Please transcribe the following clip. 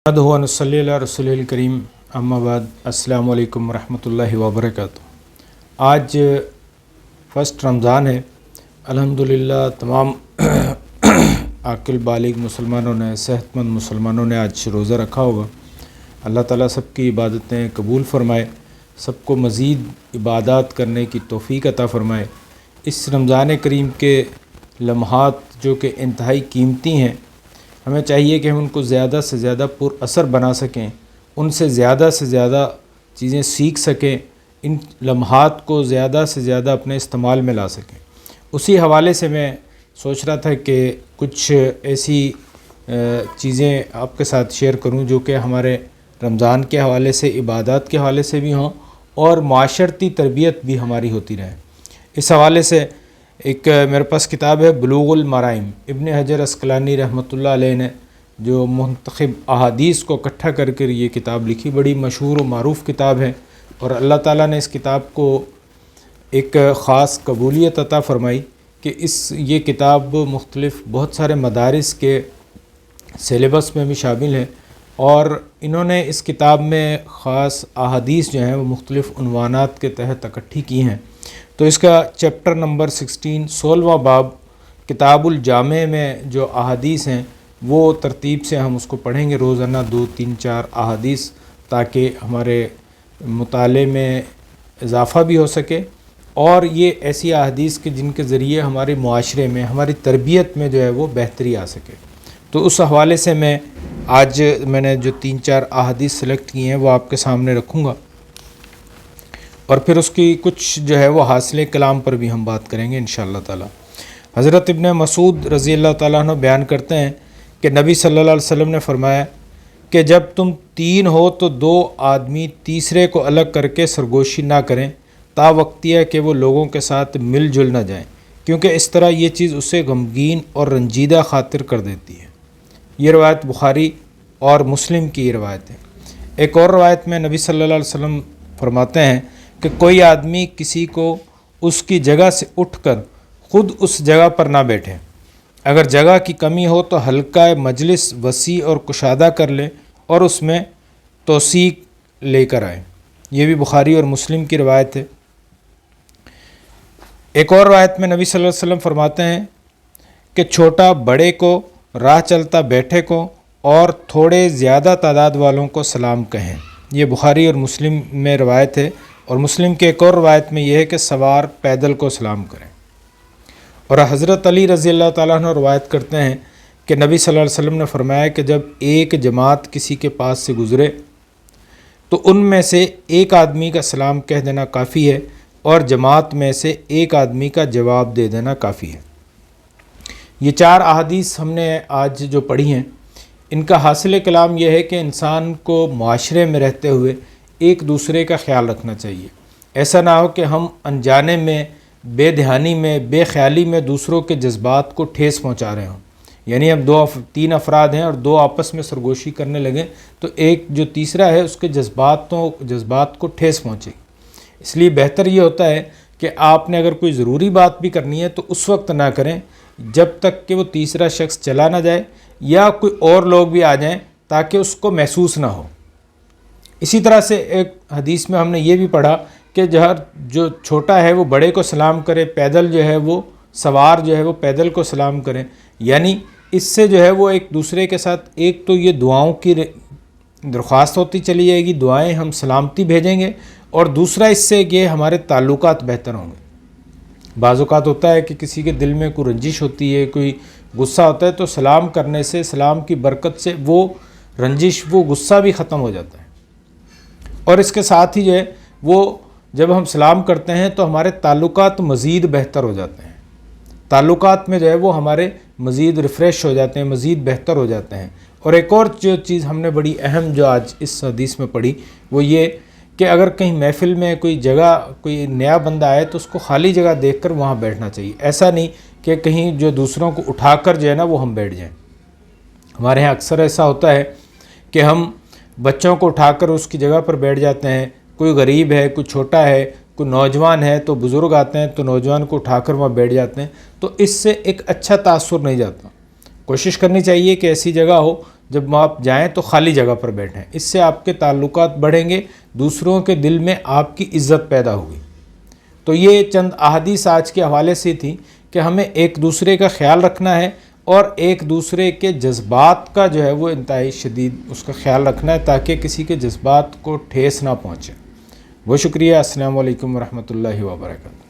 नहमदुहु व रसूलिल करीम अम्मा बाद अस्सलामु अलैकुम रहमतुल्लाहि व बरकातुहू। आज फ़र्स्ट रमज़ान है। अल्हम्दुलिल्लाह तमाम आकिल बालिग मुसलमानों ने, सेहतमंद मुसलमानों ने आज रोज़ा रखा होगा। अल्लाह ताला सबकी इबादतें कबूल फ़रमाए, सबको मज़ीद इबादत करने की तौफ़ीक अता फ़रमाए। इस रमज़ान करीम के लम्हात जो कि इंतहाई कीमती हैं, हमें चाहिए कि हम उनको ज़्यादा से ज़्यादा पुर असर बना सकें, उनसे ज़्यादा चीज़ें सीख सकें, इन लम्हात को ज़्यादा से ज़्यादा अपने इस्तेमाल में ला सकें। उसी हवाले से मैं सोच रहा था कि कुछ ऐसी चीज़ें आपके साथ शेयर करूं जो कि हमारे रमज़ान के हवाले से, इबादत के हवाले से भी हों और माशरती तरबियत भी हमारी होती रहे। इस हवाले से एक मेरे पास किताब है बुलूगुल मराइम, इब्न हजर अस्कलानी रहमतुल्लाह अलैह ने जो मुंतखब अहादीस को इकट्ठा करके ये किताब लिखी, बड़ी मशहूर व मारूफ़ किताब है। और अल्लाह ताला ने इस किताब को एक ख़ास कबूलियत अता फ़रमाई कि ये किताब मुख्तलिफ़ बहुत सारे मदारिस के सिलेबस में भी शामिल है। और इन्होंने इस किताब में ख़ास अहादीस जो हैं वो मुख्तलिफ़ उन्वानात के तहत इकट्ठी की हैं। तो इसका चैप्टर नंबर 16वां बाब किताबुल जामे में जो अहादीस हैं वो तरतीब से हम उसको पढ़ेंगे रोज़ाना 2, 3, 4 अहादीस, ताकि हमारे मुताले में इजाफ़ा भी हो सके और ये ऐसी अहादीस के जिनके ज़रिए हमारे मुआशरे में, हमारी तरबियत में जो है वो बेहतरी आ सके। तो उस हवाले से मैंने जो 3-4 अहादीस सेलेक्ट की हैं वो आपके सामने रखूँगा और फिर उसकी कुछ जो है वो हासिल कलाम पर भी हम बात करेंगे इंशाअल्लाह ताला। हज़रत इब्न मसूद रज़ी अल्लाह ताला अन्हु बयान करते हैं कि नबी सल्लल्लाहु अलैहि वसल्लम ने फरमाया कि जब तुम 3 हो तो 2 आदमी तीसरे को अलग करके सरगोशी ना करें, तावक्तिया कि वो लोगों के साथ मिलजुल ना जाएं, क्योंकि इस तरह ये चीज़ उसे गमगीन और रंजीदा खातिर कर देती है। ये रवायत बुखारी और मुस्लिम की रवायत है। एक और रवायत में नबी सल्लल्लाहु अलैहि वसल्लम फरमाते हैं कि कोई आदमी किसी को उसकी जगह से उठकर ख़ुद उस जगह पर ना बैठे। अगर जगह की कमी हो तो हल्का मजलिस वसी और कुशादा कर ले और उसमें तौसीक लेकर आए। ये भी बुखारी और मुस्लिम की रवायत है। एक और रवायत में नबी सल्लल्लाहु अलैहि वसल्लम फरमाते हैं कि छोटा बड़े को, राह चलता बैठे को और थोड़े ज़्यादा तादाद वालों को सलाम कहें। ये बुखारी और मुस्लिम में रवायत है। और मुस्लिम के एक और रवायत में यह है कि सवार पैदल को सलाम करें। और हज़रत अली रज़ी अल्लाह ताला अन्हु रवायत करते हैं कि नबी सल्लल्लाहु अलैहि वसल्लम ने फरमाया कि जब एक जमात किसी के पास से गुज़रे तो उनमें से एक आदमी का सलाम कह देना काफ़ी है और जमात में से एक आदमी का जवाब दे देना काफ़ी है। ये 4 अहादीस हमने आज जो पढ़ी हैं, इनका हासिल कलाम यह है कि इंसान को माशरे में रहते हुए एक दूसरे का ख्याल रखना चाहिए। ऐसा ना हो कि हम अनजाने में, बेध्यानी में, बेख्याली में दूसरों के जज्बात को ठेस पहुंचा रहे हों। यानी अब 2-3 अफराद हैं और 2 आपस में सरगोशी करने लगें तो एक जो तीसरा है उसके जज्बात को ठेस पहुँचे। इसलिए बेहतर ये होता है कि आपने अगर कोई ज़रूरी बात भी करनी है तो उस वक्त ना करें जब तक कि वो तीसरा शख्स चला ना जाए या कोई और लोग भी आ जाएं, ताकि उसको महसूस ना हो। इसी तरह से एक हदीस में हमने ये भी पढ़ा कि जो छोटा है वो बड़े को सलाम करे, पैदल जो है वो सवार जो है वो पैदल को सलाम करें। यानी इससे जो है वो एक दूसरे के साथ एक तो ये दुआओं की दरख्वास्त होती चली जाएगी, दुआएं हम सलामती भेजेंगे, और दूसरा इससे कि हमारे ताल्लुकात बेहतर होंगे। बाज़ औक़ात होता है कि किसी के दिल में कोई रंजिश होती है, कोई गुस्सा होता है, तो सलाम करने से, सलाम की बरकत से वो रंजिश, वो गुस्सा भी ख़त्म हो जाता है। और इसके साथ ही जो है वो जब हम सलाम करते हैं तो हमारे ताल्लुकात मज़ीद बेहतर हो जाते हैं। ताल्लुकात में जो है वो हमारे मज़ीद रिफ़्रेश हो जाते हैं, मज़ीद बेहतर हो जाते हैं। और एक और जो चीज़ हमने बड़ी अहम जो आज इस हदीस में पढ़ी वो ये कि अगर कहीं महफ़िल में कोई जगह, कोई नया बंदा आए तो उसको खाली जगह देखकर वहाँ बैठना चाहिए। ऐसा नहीं कि कहीं जो दूसरों को उठाकर जो है ना वो हम बैठ जाएं। हमारे यहाँ अक्सर ऐसा होता है कि हम बच्चों को उठाकर उसकी जगह पर बैठ जाते हैं। कोई गरीब है, कोई छोटा है, कोई नौजवान है तो बुज़ुर्ग आते हैं तो नौजवान को उठाकर वहाँ बैठ जाते हैं। तो इससे एक अच्छा तासुर नहीं जाता। कोशिश करनी चाहिए कि ऐसी जगह हो جب آپ جائیں تو خالی جگہ پر بیٹھیں، اس سے آپ کے تعلقات بڑھیں گے، دوسروں کے دل میں آپ کی عزت پیدا ہوگی۔ تو یہ چند احادیث آج کے حوالے سے تھی کہ ہمیں ایک دوسرے کا خیال رکھنا ہے اور ایک دوسرے کے جذبات کا جو ہے وہ انتہائی شدید اس کا خیال رکھنا ہے تاکہ کسی کے جذبات کو ٹھیس نہ پہنچے۔ بہت شکریہ۔ السلام علیکم ورحمۃ اللہ وبرکاتہ۔